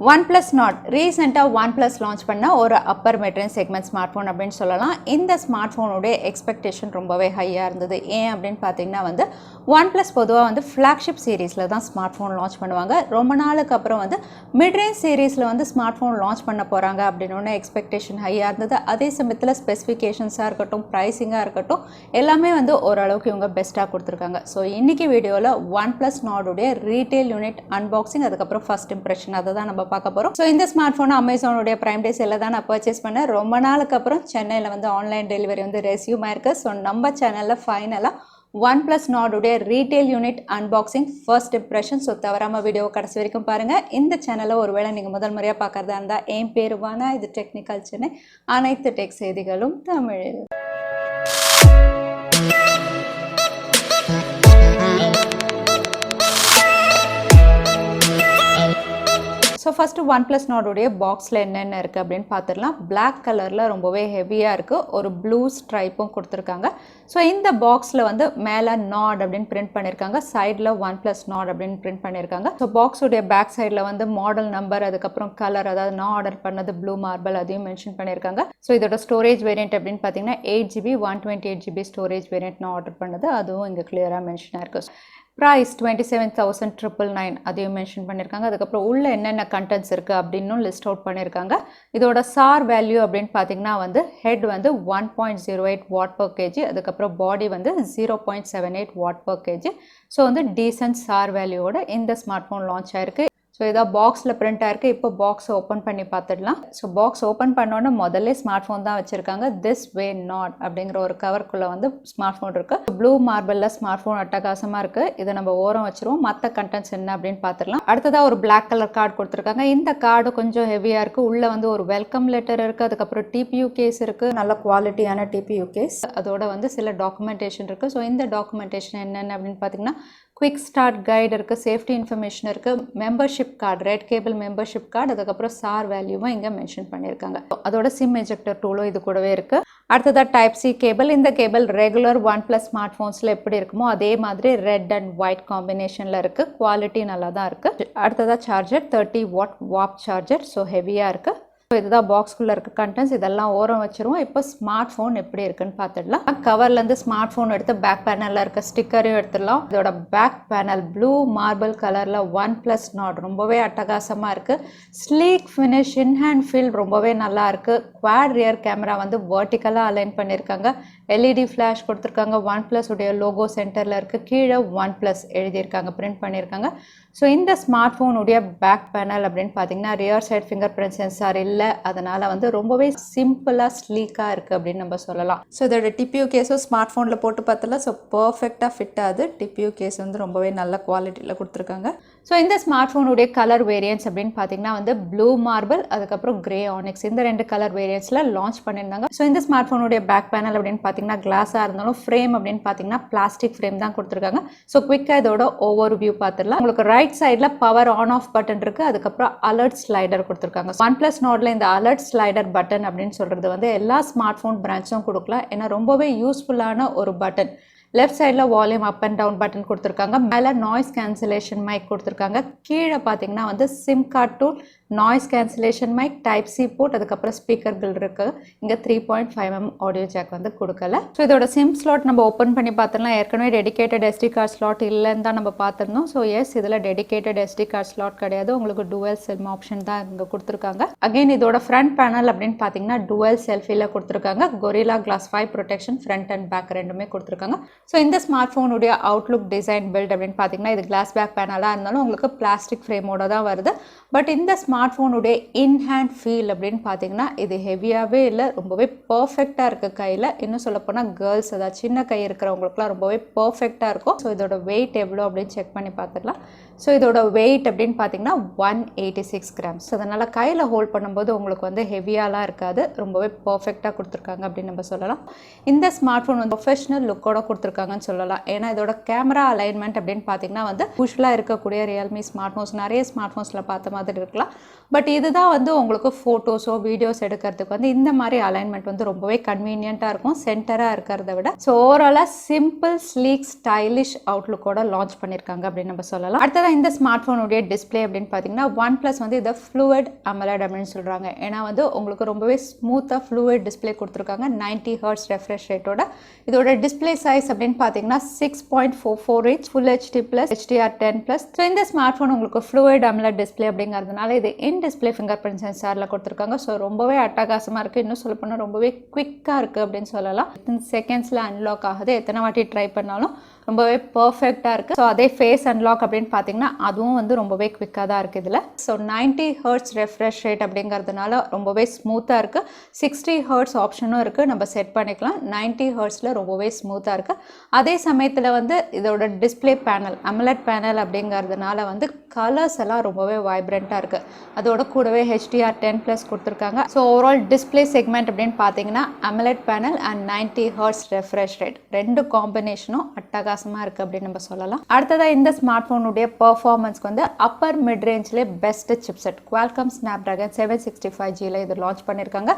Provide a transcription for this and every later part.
OnePlus Nord ரீசெண்டாக OnePlus launch பண்ண ஒரு அப்பர் மெட்ரேஞ்ச் செக்மெண்ட் ஸ்மார்ட் ஃபோன் அப்படின்னு சொல்லலாம். இந்த ஸ்மார்ட் ஃபோனுடைய எக்ஸ்பெக்டேஷன் ரொம்பவே ஹையாக இருந்தது. ஏன் அப்படின்னு பார்த்தீங்கன்னா OnePlus பொதுவாக ஃப்ளாக்ஷிப் சீரீஸில் தான் ஸ்மார்ட் ஃபோன் லான்ச் பண்ணுவாங்க. ரொம்ப நாளுக்கு அப்புறம் மிட்ரேஞ்ச் சீரீஸில் ஸ்மார்ட் ஃபோன் லான்ச் பண்ண போகிறாங்க அப்படின்னு எக்ஸ்பெக்டேஷன் ஹையாக இருந்தது. அதே சமயத்தில் ஸ்பெசிஃபிகேஷன்ஸாக இருக்கட்டும், ப்ரைஸிங்காக இருக்கட்டும், எல்லாமே ஓரளவுக்கு இவங்க பெஸ்ட்டாக கொடுத்துருக்காங்க. ஸோ இன்றைக்கி வீடியோவில் OnePlus Nordுடைய ரீட்டெயில் யூனிட் அன்பாக்சிங், அதுக்கப்புறம் ஃபர்ஸ்ட் இம்ப்ரெஷன், அதை தான் நம்ம பார்க்க போகிறோம். ஸோ இந்த ஸ்மார்ட் ஃபோனை அமேசானுடைய பிரைம் டே சேலில் தான் நான் பர்ச்சேஸ் பண்ணேன். ரொம்ப நாளுக்கு அப்புறம் சென்னையில் ஆன்லைன் டெலிவரி ரெஸ்யூம் ஆயிருக்கு. ஸோ நம்ம சேனலில் ஃபைனலாக OnePlus Nordுடைய retail unit unboxing first impression. So தவறாமல் வீடியோவை கடைசி வரைக்கும் பாருங்கள். இந்த சேனலில் ஒருவேளை நீங்கள் முதல் முறையாக பார்க்குறதா இருந்தால் என் பேர் வானா, இது டெக்னிக்கல் சென்னை, அனைத்து டெக் செய்திகளும் தமிழில். ஸோ ஃபஸ்ட்டு OnePlus Nordுடைய பாக்ஸில் என்னென்ன இருக்குது அப்படின்னு பார்த்துடலாம். பிளாக் கலரில் ரொம்பவே ஹெவியாக இருக்குது, ஒரு ப்ளூ ஸ்ட்ரைப்பும் கொடுத்துருக்காங்க. ஸோ இந்த பாக்ஸில் மேலே நாட் அப்படின்னு பிரிண்ட் பண்ணியிருக்காங்க, சைடில் OnePlus Nord அப்படின்னு பிரிண்ட் பண்ணியிருக்காங்க. ஸோ பாக்ஸுடைய பேக் சைடில் மாடல் நம்பர், அதுக்கப்புறம் கலர், அதாவது நான் ஆர்டர் பண்ணது ப்ளூ மார்பிள், அதையும் மென்ஷன் பண்ணியிருக்காங்க. ஸோ இதோட ஸ்டோரேஜ் வேரியன்ட் அப்படின்னு பார்த்தீங்கன்னா 8GB 128GB ஸ்டோரேஜ் வேரியன்ட் நான் ஆர்டர் பண்ணது, அதுவும் இங்கே கிளியராக மென்ஷன் ஆயிருக்கு. ப்ரைஸ் 27,999 அதையும் மென்ஷன் பண்ணியிருக்காங்க. அதுக்கப்புறம் உள்ள என்னென்ன கண்டென்ட்ஸ் இருக்குது அப்படின்னும் லிஸ்ட் அவுட் பண்ணியிருக்காங்க. இதோட சார் வேல்யூ அப்படின்னு பார்த்தீங்கன்னா ஹெட் 1.08 வாட் பர் கேஜி, அதுக்கப்புறம் body 0.78 watt per KG. So decent sir வேல்யூவோட இந்த ஸ்மார்ட் ஃபோன் லான்ச் ஆயிருக்கு. ஸோ இதாக பாக்ஸில் பிரிண்ட் ஆயிருக்கு. இப்போ பாக்ஸை ஓப்பன் பண்ணி பார்த்துடலாம். ஸோ பாக்ஸ் ஓப்பன் பண்ணோன்னே முதல்ல ஸ்மார்ட் ஃபோன் தான் வச்சுருக்காங்க. திஸ் வே நாட் அப்படிங்கிற ஒரு கவருக்குள்ளே ஸ்மார்ட் ஃபோன் இருக்குது. ப்ளூ மார்பிளில் ஸ்மார்ட் ஃபோன் அட்டகாசமாக இருக்குது. இதை நம்ம ஓரம் வச்சுருவோம். மற்ற கண்டென்ட்ஸ் என்ன அப்படின்னு பார்த்துடலாம். அடுத்ததாக ஒரு பிளாக் கலர் கார்டு கொடுத்துருக்காங்க. இந்த கார்டு கொஞ்சம் ஹெவியாக இருக்குது. உள்ளே ஒரு வெல்கம் லெட்டர் இருக்குது, அதுக்கப்புறம் டிபியூ கேஸ் இருக்குது, நல்ல குவாலிட்டியான டிபியூ கேஸ். அதோட சில டாக்குமெண்டேஷன் இருக்குது. ஸோ இந்த டாக்குமெண்டேஷன் என்னென்ன அப்படின்னு பார்த்தீங்கன்னா குவிக் ஸ்டார்ட் கைடு இருக்குது, சேஃப்டி இன்ஃபர்மேஷன் இருக்குது, membership card, red cable membership card, அதுக்கப்புறம் சார் வேல்யூவும் இங்கே மென்ஷன் பண்ணியிருக்காங்க. அதோட சிம் எஜெக்டர் டூலும் இது கூடவே இருக்குது. அடுத்ததாக டைப் சி கேபிள். இந்த கேபிள் ரெகுலர் OnePlus ஸ்மார்ட் ஃபோன்ஸில் எப்படி இருக்குமோ அதே மாதிரி ரெட் அண்ட் ஒயிட் காம்பினேஷனில் இருக்குது. குவாலிட்டி நல்லா தான் இருக்குது. அடுத்ததாக charger 30 what warp charger. So ஹெவியாக இருக்குது. ஸோ இதுதான் பாக்ஸ்குள்ளே இருக்க கண்டென்ட்ஸ். இதெல்லாம் ஓரம் வச்சுருவோம். இப்போ ஸ்மார்ட் ஃபோன் எப்படி இருக்குன்னு பார்த்துடலாம். கவர்லேருந்து ஸ்மார்ட் ஃபோன் எடுத்து பேக் பேனலில் இருக்க ஸ்டிக்கரையும் எடுத்துடலாம். இதோட பேக் பேனல் ப்ளூ மார்பிள் கலரில் OnePlus Nord ரொம்பவே அட்டகாசமாக இருக்குது. ஸ்லீக் ஃபினிஷ், இன்ஹேண்ட் ஃபீல் ரொம்பவே நல்லா இருக்குது. குவாட் ரியர் கேமரா வெர்டிக்கலாக அலைன் பண்ணியிருக்காங்க. எல்இடி ஃப்ளாஷ் கொடுத்துருக்காங்க. OnePlus உடைய லோகோ சென்டரில் இருக்குது. கீழே OnePlus எழுதியிருக்காங்க, பிரிண்ட் பண்ணியிருக்காங்க. ஸோ இந்த ஸ்மார்ட் ஃபோனுடைய பேக் பேனல் அப்படின்னு பார்த்தீங்கன்னா rear side fingerprint sensor இல்லை, அதனால் ரொம்பவே சிம்பிளாக ஸ்லீக்காக இருக்குது அப்படின்னு நம்ம சொல்லலாம். ஸோ இதோட டிபியூ கேஸும் ஸ்மார்ட் ஃபோனில் போட்டு பார்த்தல ஸோ பர்ஃபெக்டாக ஃபிட் ஆகுது. டிபியூ கேஸ் ரொம்பவே நல்ல குவாலிட்டியில் கொடுத்துருக்காங்க. ஸோ இந்த ஸ்மார்ட் ஃபோனுடைய கலர் வேரியன்ட்ஸ் அப்படின்னு பார்த்தீங்கன்னா ப்ளூ மார்பிள், அதுக்கப்புறம் கிரே ஆனிக்ஸ், இந்த 2 கலர் வேரியன்ட்ஸில் லான்ச் பண்ணியிருந்தாங்க. ஸோ இந்த ஸ்மார்ட் ஃபோனுடைய பேக் பேனல் அப்படின்னு பார்த்தீங்கன்னா கிளாஸாக இருந்தாலும் ஃப்ரேம் அப்படின்னு பார்த்தீங்கன்னா பிளாஸ்டிக் ஃப்ரேம் தான் கொடுத்துருக்காங்க. ஸோ குவிக்காக இதோட ஓவர் வியூ பார்த்துடலாம். உங்களுக்கு ரைட் சைடில் பவர் ஆன் ஆஃப் பட்டன் இருக்குது, அதுக்கப்புறம் அலர்ட் ஸ்லைடர் கொடுத்துருக்காங்க. OnePlus Nordல இந்த அலர்ட் ஸ்லைடர் பட்டன் அப்படின்னு சொல்கிறது எல்லா ஸ்மார்ட் ஃபோன் பிராண்ட்ஸும் கொடுக்கலாம். ஏன்னா ரொம்பவே யூஸ்ஃபுல்லான ஒரு பட்டன். லெஃப்ட் சைடில் volume up and down button கொடுத்துருக்காங்க. மேலே நாய்ஸ் கேன்சலேஷன் மைக் கொடுத்துருக்காங்க. கீழே பார்த்தீங்கன்னா sim card tool, noise cancellation mic, type C port, அதுக்கப்புறம் ஸ்பீக்கர் கில் இருக்குது. இங்கே 3.5mm ஆடியோ ஜாக் கொடுக்கல. ஸோ இதோட சிம் ஸ்லாட் நம்ம ஓப்பன் பண்ணி பார்த்துடலாம். ஏற்கனவே டெடிகேட்டட் SD கார்டு ஸ்லாட் இல்லைன்னு தான் நம்ம பார்த்துருந்தோம். ஸோ எஸ், இதில் டெடிகேட்டட் SD கார்டு ஸ்லாட் கிடையாது. உங்களுக்கு டுவல் சிம் ஆப்ஷன் தான் இங்கே கொடுத்துருக்காங்க. அகைன் இதோட ஃப்ரண்ட் பேனல் அப்படின்னு பார்த்தீங்கன்னா டுவல் செல்ஃபியில் கொடுத்துருக்காங்க. Gorilla glass 5 protection front and back ரெண்டுமே கொடுத்துருக்காங்க. ஸோ இந்த ஸ்மார்ட் ஃபோனுடைய அவுட்லுக் டிசைன் பில்ட் அப்படின்னு பார்த்தீங்கன்னா இது கிளாஸ் பேக் பேனலாக இருந்தாலும் உங்களுக்கு பிளாஸ்டிக் ஃப்ரேமோட தான் வருது. பட் இந்த ஸ்மார்ட் ஃபோனுடைய இன்ஹேண்ட் ஃபீல் அப்படின்னு பார்த்தீங்கன்னா இது ஹெவியாகவே இல்லை, ரொம்பவே பர்ஃபெக்டாக இருக்குது கையில். இன்னும் சொல்லப்போனால் கேர்ள்ஸ், அதாவது சின்ன கை இருக்கிறவங்களுக்குலாம் ரொம்பவே பர்ஃபெக்டாக இருக்கும். ஸோ இதோட வெயிட் எவ்வளோ அப்படின்னு செக் பண்ணி பார்த்துடலாம். ஸோ இதோட வெயிட் அப்படின்னு பார்த்தீங்கன்னா 186 grams. அதனால் கையில் ஹோல்ட் பண்ணும்போது உங்களுக்கு ஹெவியாலாம் இருக்காது, ரொம்பவே பர்ஃபெக்டாக கொடுத்துருக்காங்க அப்படின்னு நம்ம சொல்லலாம். இந்த ஸ்மார்ட் ஃபோன் ப்ரொஃபஷனல் லுக்கோட கொடுத்துருக்காங்க. கொடுத்துருக்காங்கன்னு சொல்லலாம். ஏன்னா இதோட கேமரா அலைன்மெண்ட் அப்படின்னு பார்த்தீங்கன்னா வந்து யூஸ்வலாக இருக்கக்கூடிய ரியல்மி ஸ்மார்ட் ஃபோன்ஸ் நிறைய ஸ்மார்ட் ஃபோன்ஸில் பார்த்த மாதிரி இருக்கலாம். பட் இதுதான் வந்து உங்களுக்கு ஃபோட்டோஸோ வீடியோஸ் எடுக்கிறதுக்கு வந்து இந்த மாதிரி அலைன்மெண்ட் வந்து ரொம்பவே கன்வீனியண்ட்டாக இருக்கும் சென்டராக இருக்கிறத விட. ஸோ ஓவராலாக சிம்பிள் ஸ்லீக் ஸ்டைலிஷ் அவுட்லுக்கோட லான்ச் பண்ணியிருக்காங்க அப்படின்னு நம்ம சொல்லலாம். அடுத்ததான் இந்த ஸ்மார்ட் ஃபோனுடைய டிஸ்பிளே அப்படின்னு பார்த்தீங்கன்னா OnePlus வந்து இதை ஃப்ளூயிட் AMOLED அப்படின்னு சொல்கிறாங்க. ஏன்னா வந்து உங்களுக்கு ரொம்பவே ஸ்மூத்தாக ஃப்ளூயிட் டிஸ்பிளே கொடுத்துருக்காங்க 90 Hz ரெஃப்ரெஷ் ரேட்டோட. இதோட டிஸ்பிளே சைஸ் அப்படின்னு பார்த்தீங்கன்னா 6.44 inch full HD + HDR10+. So இந்த ஸ்மார்ட் ஃபோன் உங்களுக்கு ஃப்ளூயிட் AMOLED டிஸ்பிளே அப்படிங்கிறதுனால இது இன் டிஸ்பிளே ஃபிங்கர் பிரிண்ட் சென்சாரில் கொடுத்துருக்காங்க. ஸோ ரொம்பவே அட்டகாசமாக இருக்குது. இன்னும் சொல்ல போனால் ரொம்பவே குவிக்காக இருக்குது அப்படின்னு சொல்லலாம். செகண்ட்ஸில் அன்லாக் ஆகுது. எத்தனை வாட்டி ட்ரை பண்ணாலும் ரொம்பவே பர்ஃபெக்டாக இருக்குது. ஸோ அதே ஃபேஸ் அன்லாக் அப்படின்னு பார்த்தீங்கன்னா அதுவும் வந்து ரொம்பவே குவிக்காக தான் இருக்குது இதில். ஸோ 90 Hz ரெஃப்ரெஷ் ரேட் அப்படிங்கிறதுனால ரொம்பவே ஸ்மூத்தாக இருக்குது. 60 Hz ஆப்ஷனும் இருக்குது, நம்ம செட் பண்ணிக்கலாம். 90 Hzல ரொம்பவே ஸ்மூத்தாக இருக்குது. அதே சமயத்தில் வந்து இதோட டிஸ்பிளே பேனல் AMOLED பேனல் அப்படிங்கிறதுனால வந்து கலர்ஸ் எல்லாம் ரொம்பவே வைப்ரண்ட்டாக இருக்குது. அதோட கூடவே HDR10+ கொடுத்துருக்காங்க. ஸோ ஓவரால் டிஸ்பிளே செக்மெண்ட் அப்படின்னு பார்த்தீங்கன்னா AMOLED panel and 90 Hz refresh rate ரெண்டு காம்பினேஷனும் அட்டகாசமாக இருக்குது அப்படின்னு நம்ம சொல்லலாம். அடுத்ததாக இந்த ஸ்மார்ட் ஃபோனுடைய பர்ஃபார்மன்ஸ்க்கு வந்து அப்பர் மிட் ரேஞ்சிலே பெஸ்ட் சிப்செட் Qualcomm Snapdragon 765Gல இது லான்ச் பண்ணியிருக்காங்க.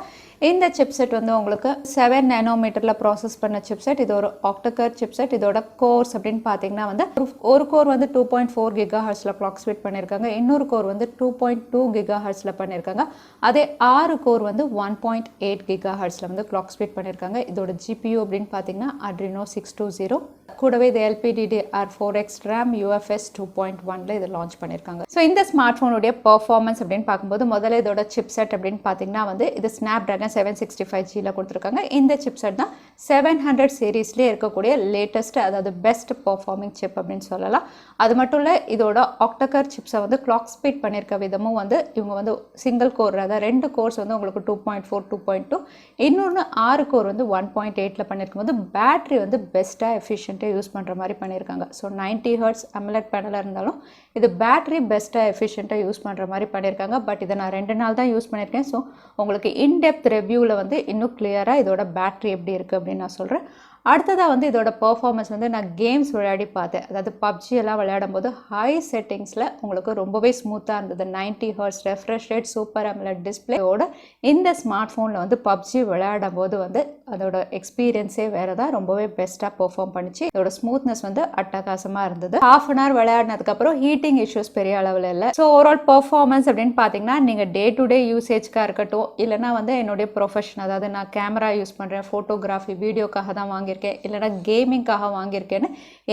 இந்த சிப்செட் வந்து உங்களுக்கு 7 nanometerல ப்ராசஸ் பண்ண சிப்செட். இது ஒரு ஆக்டோகர் சிப்செட். இதோட கோர்ஸ் அப்படின்னு பார்த்தீங்கன்னா வந்து ஒரு கோர் வந்து 2.4 GHzல கிளாக் ஸ்பீட் பண்ணியிருக்காங்க. இன்னொரு கோர் வந்து 2.2 GHzல பண்ணியிருக்காங்க. அதே 6 கோர் வந்து 1.8 GHzல வந்து கிளாக் ஸ்பீட் பண்ணியிருக்காங்க. இதோட GPU அப்படின்னு பார்த்தீங்கன்னா Adreno 620. கூடவே இது LPDDR4X RAM UFS 2.1ல இது லான்ச் பண்ணியிருக்காங்க. ஸோ இந்த ஸ்மார்ட் ஃபோனுடைய பர்ஃபார்மன்ஸ் அப்படின்னு பார்க்கும்போது முதல்ல இதோட சிப்செட் அப்படின்னு பார்த்தீங்கன்னா வந்து இது Snapdragon 765Gல கொடுத்துருக்காங்க. இந்த சிப்செட் தான் 700 சீரீஸ்லேயே இருக்கக்கூடிய லேட்டஸ்ட், அதாவது பெஸ்ட் பர்ஃபார்மிங் சிப் அப்படின்னு சொல்லலாம். அது மட்டும் இல்லை, இதோட ஆக்டோகர் சிப்ஸை வந்து கிளாக் ஸ்பீட் பண்ணியிருக்க விதமும் வந்து இவங்க வந்து சிங்கிள் கோர், அதாவது 2 கோர்ஸ் வந்து உங்களுக்கு 2.4 2.2, இன்னொன்று 6 கோர் வந்து 1.8ல பண்ணியிருக்கும் போது பேட்டரி வந்து பெஸ்ட்டாக எஃபிஷியண்ட்டாக யூஸ் பண்ணுற மாதிரி பண்ணியிருக்காங்க. ஸோ 90 Hz AMOLED பேனலாக இருந்தாலும் இது பேட்டரி பெஸ்ட்டாக எஃபிஷியண்ட்டாக யூஸ் பண்ணுற மாதிரி பண்ணியிருக்காங்க. பட் இதை நான் 2 நாள் தான் யூஸ் பண்ணியிருக்கேன். ஸோ உங்களுக்கு இன்டெப்த் ரிவ்யூவில் வந்து இன்னும் கிளியராக இதோட பேட்டரி எப்படி இருக்குது அப்படின்னு நான் சொல்கிறேன். அடுத்ததாக வந்து இதோட பர்ஃபார்மன்ஸ் வந்து நான் கேம்ஸ் விளையாடி பார்த்தேன். அதாவது PUBG எல்லாம் விளையாடும் போது ஹை செட்டிங்ஸில் உங்களுக்கு ரொம்பவே ஸ்மூத்தாக இருந்தது. 90 Hz refresh rate super AMOLED டிஸ்பிளேயோட இந்த ஸ்மார்ட் ஃபோனில் வந்து PUBG விளையாடும் போது வந்து அதோட எக்ஸ்பீரியன்ஸே வேறு தான், ரொம்பவே பெஸ்ட்டாக பெர்ஃபார்ம் பண்ணிச்சு. இதோட ஸ்மூத்னஸ் வந்து அட்டகாசமாக இருந்தது. ½ an hour விளையாடினதுக்கப்புறம் ஹீட்டிங் இஷ்யூஸ் பெரிய அளவில் இல்லை. ஸோ ஓவரால் பர்ஃபார்மன்ஸ் அப்படின்னு பார்த்தீங்கன்னா நீங்கள் டே டு டே யூசேஜ்க்காக இருக்கட்டும், இல்லைனா வந்து என்னுடைய ப்ரொஃபஷன், அதாவது நான் கேமரா யூஸ் பண்ணுறேன், ஃபோட்டோகிராஃபி வீடியோக்காக தான் வாங்கியிருக்கேன், இல்லைனா கேமிங்காக வாங்கியிருக்கேன்னு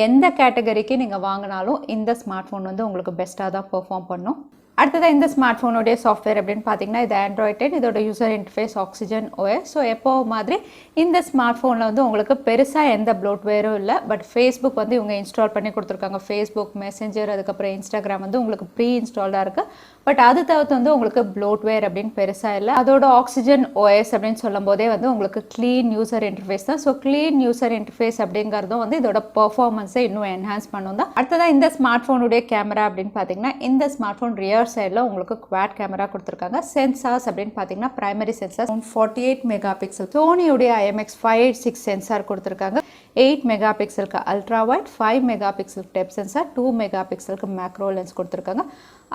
எந்த கேட்டகரிக்கு நீங்கள் வாங்கினாலும் இந்த ஸ்மார்ட் ஃபோன் வந்து உங்களுக்கு பெஸ்ட்டாக தான் பெர்ஃபார்ம் பண்ணும். அடுத்ததாக இந்த ஸ்மார்ட் ஃபோனுடைய சாஃப்ட்வேர் அப்படின்னு பார்த்தீங்கன்னா இது Android 10. இதோட user interface Oxygen OS. So எப்போ மாதிரி இந்த ஸ்மார்ட் ஃபோனில் வந்து உங்களுக்கு பெருசாக எந்த ப்ளோட்வேரும் இல்லை. பட் ஃபேஸ்புக் வந்து இவங்க இன்ஸ்டால் பண்ணி கொடுத்துருக்காங்க. ஃபேஸ்புக், மெசேஞ்சர், அதுக்கப்புறம் இன்ஸ்டாகிராம் வந்து உங்களுக்கு ப்ரீ இன்ஸ்டால்டாக இருக்குது. பட் அது தவிர்த்து வந்து உங்களுக்கு ப்ளோட்வேர் அப்படின்னு பெருசாக இல்லை. அதோட Oxygen OS அப்படின்னு சொல்லும் போதே வந்து உங்களுக்கு க்ளீன் யூசர் இன்டர்ஃபேஸ் தான். ஸோ க்ளீன் யூசர் இன்டர்ஃபேஸ் அப்படிங்கிறதும் வந்து இதோட பர்ஃபார்மன்ஸை இன்னும் என்ஹான்ஸ் பண்ணும் தான். அடுத்ததாக இந்த ஸ்மார்ட் ஃபோனுடைய கேமரா அப்படின்னு பார்த்தீங்கன்னா இந்த ஸ்மார்ட் ஃபோன் ரியர் சைடில் உங்களுக்கு குவாட் கேமரா கொடுத்துருக்காங்க. சென்சார்ஸ் அப்படின்னு பார்த்தீங்கன்னா பிரைமரி சென்சார் 48 மெகா பிக்சல், சோனியுடைய IMX 586 சென்சார் கொடுத்துருக்காங்க. 8 மெகா பிக்சலுக்கு அல்ட்ரா வைட், 5 மெகா பிக்சலுக்கு டெப் சென்சார், 2 மெகா பிக்சலுக்கு மேக்ரோ லென்ஸ் கொடுத்துருக்காங்க.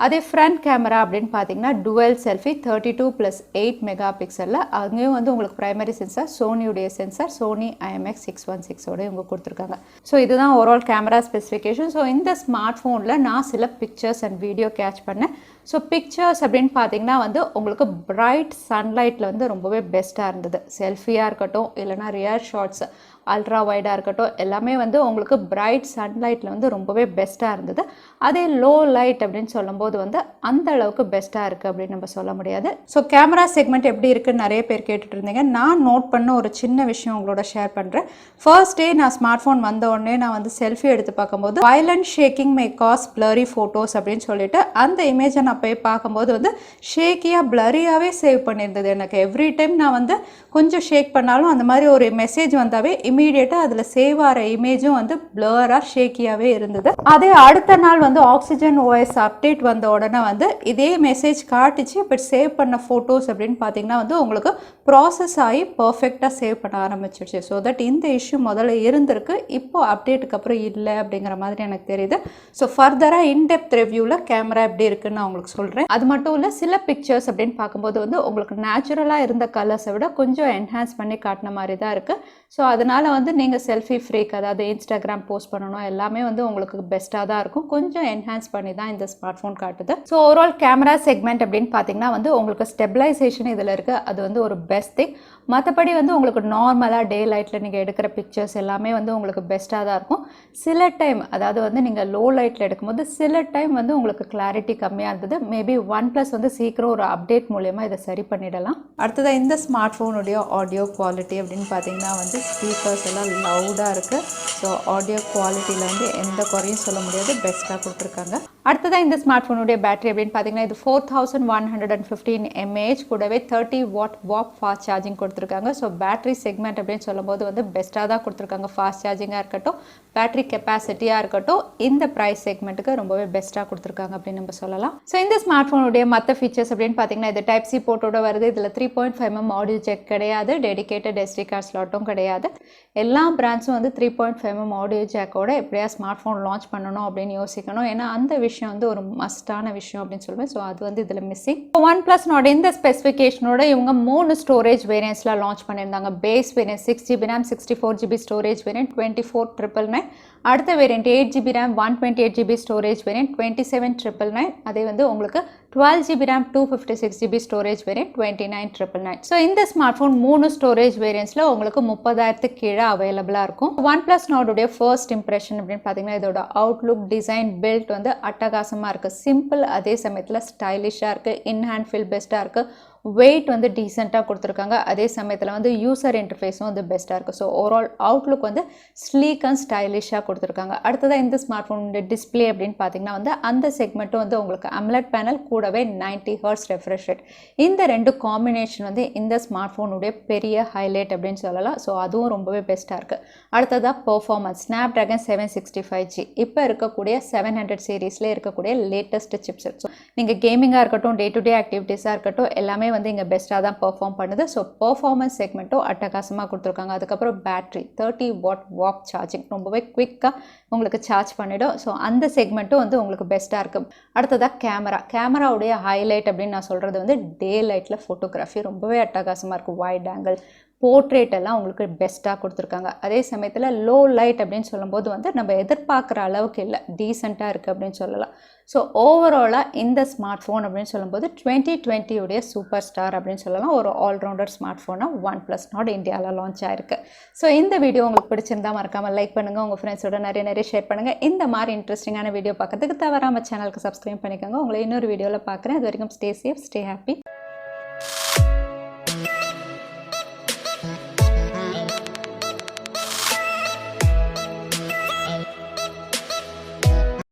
அதே ஃப்ரண்ட் கேமரா அப்படின்னு பார்த்தீங்கன்னா டுவெல் செல்ஃபி 32+8 மெகா பிக்சலில், அங்கேயும் வந்து உங்களுக்கு பிரைமரி சென்சார் சோனியுடைய சென்சார் சோனி IMX 616ஓட இவங்க கொடுத்துருக்காங்க. ஸோ இதுதான் ஓவரால் கேமரா ஸ்பெசிஃபிகேஷன். ஸோ இந்த ஸ்மார்ட் ஃபோனில் நான் சில பிக்சர்ஸ் அண்ட் வீடியோ கேட்ச் பண்ணேன். ஸோ பிக்சர்ஸ் அப்படின்னு பார்த்தீங்கன்னா வந்து உங்களுக்கு பிரைட் சன்லைட்டில் வந்து ரொம்பவே பெஸ்ட்டாக இருந்தது. செல்ஃபியாக இருக்கட்டும், இல்லைனா ரியர் ஷாட்ஸ் அல்ட்ரா வைடாக இருக்கட்டும், எல்லாமே வந்து உங்களுக்கு பிரைட் சன்லைட்டில் வந்து ரொம்பவே பெஸ்ட்டாக இருந்தது. அதே லோ லைட் அப்படின்னு சொல்லும்போது வந்து அந்த அளவுக்கு பெஸ்ட்டாக இருக்குது அப்படின்னு நம்ம சொல்ல முடியாது. ஸோ கேமரா செக்மெண்ட் எப்படி இருக்குன்னு நிறைய பேர் கேட்டுட்டு இருந்தீங்க. நான் நோட் பண்ண ஒரு சின்ன விஷயம் உங்களோட ஷேர் பண்ணுறேன். ஃபர்ஸ்ட் டே நான் ஸ்மார்ட் ஃபோன் வந்த உடனே நான் வந்து செல்ஃபி எடுத்து பார்க்கும்போது violent shaking may cause blurry photos அப்படின்னு சொல்லிட்டு அந்த இமேஜை நான் அப்போயே பார்க்கும்போது வந்து ஷேக்கியாக பிளரியாகவே சேவ் பண்ணியிருந்தது எனக்கு. எவ்ரி டைம் நான் வந்து கொஞ்சம் ஷேக் பண்ணாலும் அந்த மாதிரி ஒரு மெசேஜ் வந்தாவே இமீடியட்டாக அதில் சேவ் ஆகிற இமேஜும் வந்து பிளராக ஷேக்கியாகவே இருந்தது. அதே அடுத்த நாள் வந்து ஆக்சிஜன் ஓஎஸ் அப்டேட் வந்த உடனே வந்து இதே மெசேஜ் காட்டுச்சு, பட் சேவ் பண்ண ஃபோட்டோஸ் அப்படின்னு பார்த்தீங்கன்னா வந்து உங்களுக்கு ப்ராசஸ் ஆகி பர்ஃபெக்டாக சேவ் பண்ண ஆரம்பிச்சிருச்சு. ஸோ தட் இந்த இஷ்யூ முதல்ல இருந்திருக்கு, இப்போ அப்டேட்டுக்கு அப்புறம் இல்லை அப்படிங்கிற மாதிரி எனக்கு தெரியுது. ஸோ ஃபர்தராக இன்டெப்த் ரிவ்யூவில் கேமரா எப்படி இருக்குன்னு நான் உங்களுக்கு சொல்கிறேன். அது மட்டும் இல்லை, சில பிக்சர்ஸ் அப்படின்னு பார்க்கும்போது வந்து உங்களுக்கு நேச்சுரலாக இருந்த கலர்ஸை விட கொஞ்சம் என்ஹான்ஸ் பண்ணி காட்டின மாதிரி தான் இருக்குது. ஸோ அதனால் வந்து நீங்கள் செல்ஃபி ஃப்ரீக், அதாவது இன்ஸ்டாகிராம் போஸ்ட் பண்ணணும், எல்லாமே வந்து உங்களுக்கு பெஸ்ட்டாக தான் இருக்கும். கொஞ்சம் என்ஹான்ஸ் பண்ணி தான் இந்த ஸ்மார்ட் ஃபோன் காட்டுது. ஸோ ஓவரால் கேமரா செக்மெண்ட் அப்படின்னு பார்த்தீங்கன்னா வந்து உங்களுக்கு ஸ்டெபிலைசேஷன் இதில் இருக்குது, அது வந்து ஒரு பெஸ்ட் திங். மற்றபடி வந்து உங்களுக்கு நார்மலாக டே லைட்டில் நீங்கள் எடுக்கிற பிக்சர்ஸ் எல்லாமே வந்து உங்களுக்கு பெஸ்ட்டாக தான் இருக்கும். சில டைம், அதாவது வந்து நீங்கள் லோ லைட்டில் எடுக்கும்போது சில டைம் வந்து உங்களுக்கு கிளாரிட்டி கம்மியாக இருந்தது. மேபி OnePlus வந்து சீக்கிரம் ஒரு அப்டேட் மூலயமா இதை சரி பண்ணிடலாம். அடுத்ததாக இந்த ஸ்மார்ட் ஃபோனுடைய ஆடியோ குவாலிட்டி அப்படின்னு பார்த்தீங்கன்னா வந்து ஸ்பீக்கர்ஸ் எல்லாம் லவுடாக இருக்குது. ஸோ ஆடியோ குவாலிட்டியில் வந்து எந்த குறையும் சொல்ல முடியாது, பெஸ்ட்டாக கொடுத்துருக்காங்க. அடுத்ததாக இந்த ஸ்மார்ட் ஃபோனுடைய பேட்டரி அப்படின்னு பார்த்தீங்கன்னா இது 4115 mAh கூடவே 30 வாட் ஃபாஸ்ட் சார்ஜிங் கொடுத்துருக்காங்க. ஸோ பேட்டரி செக்மெண்ட் அப்படின்னு சொல்லும்போது வந்து பெஸ்ட்டாக தான் கொடுத்துருக்காங்க. ஃபாஸ்ட் சார்ஜிங்காக இருக்கட்டும், பேட்டரி கெப்பாசிட்டியாக இருக்கட்டும், இந்த ப்ரைஸ் செக்மெண்ட்டுக்கு ரொம்பவே பெஸ்ட்டாக கொடுத்துருக்காங்க அப்படின்னு நம்ம சொல்லலாம். ஸோ இந்த ஸ்மார்ட் ஃபோனுடைய மற்ற ஃபீச்சர்ஸ் அப்படின்னு பார்த்தீங்கன்னா இது Type-C போர்ட்டோட வருது. இதில் 3.5mm ஆடியோ ஜெக் கிடையாது, டெடிகேட்டட் SD கார்ட் ஸ்லாட்டும் கிடையாது. எல்லா பிராண்ட்ஸும் வந்து 3.5mm ஆடியோ ஜேக்கோட எப்படியா ஸ்மார்ட் ஃபோன் லான்ச் பண்ணணும் அப்படின்னு யோசிக்கணும். ஏன்னா அந்த விஷயம் வந்து ஒரு மஸ்டான விஷயம் அப்படின்னு சொல்லுவேன். ஸோ அது வந்து இதில் மிஸ்ஸிங். OnePlusனோட இந்த ஸ்பெசிஃபிகேஷனோட இவங்க 3 ஸ்டோரேஜ் வேரியன்ட்ஸில் லான்ச் பண்ணியிருந்தாங்க. Base variant 6GB RAM 64GB storage variant 24,999. அடுத்த variant 8GB RAM 128GB storage variant 27,999. அதே வந்து உங்களுக்கு 12GB RAM 256GB storage variant 29,999. So இந்த ஸ்மார்ட் ஃபோன் 3 ஸ்டோரேஜ் வேரியன்ட்ஸில் உங்களுக்கு 30,000 கீழே அவைலபிளாக இருக்கும். OnePlus Nordோடைய ஃபர்ஸ்ட் இம்ப்ரெஷன் அப்படின்னு பார்த்தீங்கன்னா இதோட அவுட்லுக், டிசைன், பில்ட் வந்து அட்டகாசமாக இருக்குது. சிம்பிள், அதே சமயத்தில் ஸ்டைலிஷாக இருக்குது. இன்ஹேண்ட் ஃபீல் பெஸ்ட்டாக இருக்குது. வெயிட் வந்து டீசெண்டாக கொடுத்துருக்காங்க. அதே சமயத்தில் வந்து யூசர் இன்டர்ஃபேஸும் வந்து பெஸ்ட்டாக இருக்குது. ஸோ ஓவரால் அவுட்லுக் வந்து ஸ்லீக் அண்ட் ஸ்டைலிஷாக கொடுத்துருக்காங்க. அடுத்ததாக இந்த ஸ்மார்ட் ஃபோனுடைய டிஸ்பிளே அப்படின்னு பார்த்தீங்கன்னா வந்து அந்த செக்மெண்ட்டும் வந்து உங்களுக்கு AMOLED பேனல் கூடவே 90Hz ரெஃப்ரெஷ் ரேட். இந்த 2 காம்பினேஷன் வந்து இந்த ஸ்மார்ட் ஃபோனுடைய பெரிய ஹைலைட் அப்படின்னு சொல்லலாம். ஸோ அதுவும் ரொம்பவே பெஸ்ட்டாக இருக்குது. அடுத்ததாக பெர்ஃபார்மன்ஸ், Snapdragon 765G இப்போ இருக்கக்கூடிய 700 சீரீஸில் இருக்கக்கூடிய லேட்டஸ்ட் சிப்செட். ஸோ நீங்கள் கேமிங்காக இருக்கட்டும், டே டு டே ஆக்டிவிட்டீஸாக இருக்கட்டும், எல்லாமே வந்து இங்கே பெஸ்ட்டாக தான் பெர்ஃபார்ம் பண்ணுது. ஸோ பெர்ஃபார்மன்ஸ் செக்மெண்ட்டும் அட்டகாசமாக கொடுத்துருக்காங்க. அதுக்கப்புறம் பேட்டரி 30 வாட் சார்ஜிங், ரொம்பவே குவிக்காக உங்களுக்கு சார்ஜ் பண்ணிடும். ஸோ அந்த செக்மெண்ட்டும் வந்து உங்களுக்கு பெஸ்ட்டாக இருக்குது. அடுத்ததாக கேமராவுடைய ஹைலைட் அப்படின்னு நான் சொல்கிறது வந்து டே லைட்டில் ஃபோட்டோகிராஃபி ரொம்பவே அட்டகாசமாக இருக்குது. வைட் ஆங்கிள், போர்ட்ரேட் எல்லாம் உங்களுக்கு பெஸ்ட்டாக கொடுத்துருக்காங்க. அதே சமயத்தில் லோ லைட் அப்படின்னு சொல்லும்போது வந்து நம்ம எதிர்பார்க்குற அளவுக்கு இல்லை, டீசெண்டாக இருக்குது அப்படின்னு சொல்லலாம். ஸோ ஓவராலாக இந்த ஸ்மார்ட் ஃபோன் அப்படின்னு சொல்லும்போது 2020 சூப்பர் ஸ்டார் அப்படின்னு சொல்லலாம். ஒரு ஆல்ரவுண்டர் ஸ்மார்ட் ஃபோனாக OnePlus Nord இந்தியாவில் லான்ச் ஆயிருக்கு. ஸோ இந்த வீடியோ உங்களுக்கு பிடிச்சிருந்தா மறக்காமல் லைக் பண்ணுங்கள், உங்கள் ஃப்ரெண்ட்ஸோட நிறைய ஷேர் பண்ணுங்கள். இந்த மாதிரி இன்ட்ரெஸ்டிங்கான வீடியோ பார்க்கறதுக்கு தவறாமல் சேனலுக்கு சப்ஸ்கிரைப் பண்ணிக்கோங்க. உங்களை இன்னொரு வீடியோவில் பார்க்குறேன். அது வரைக்கும் ஸ்டே சேஃப், ஸ்டே ஹாப்பி.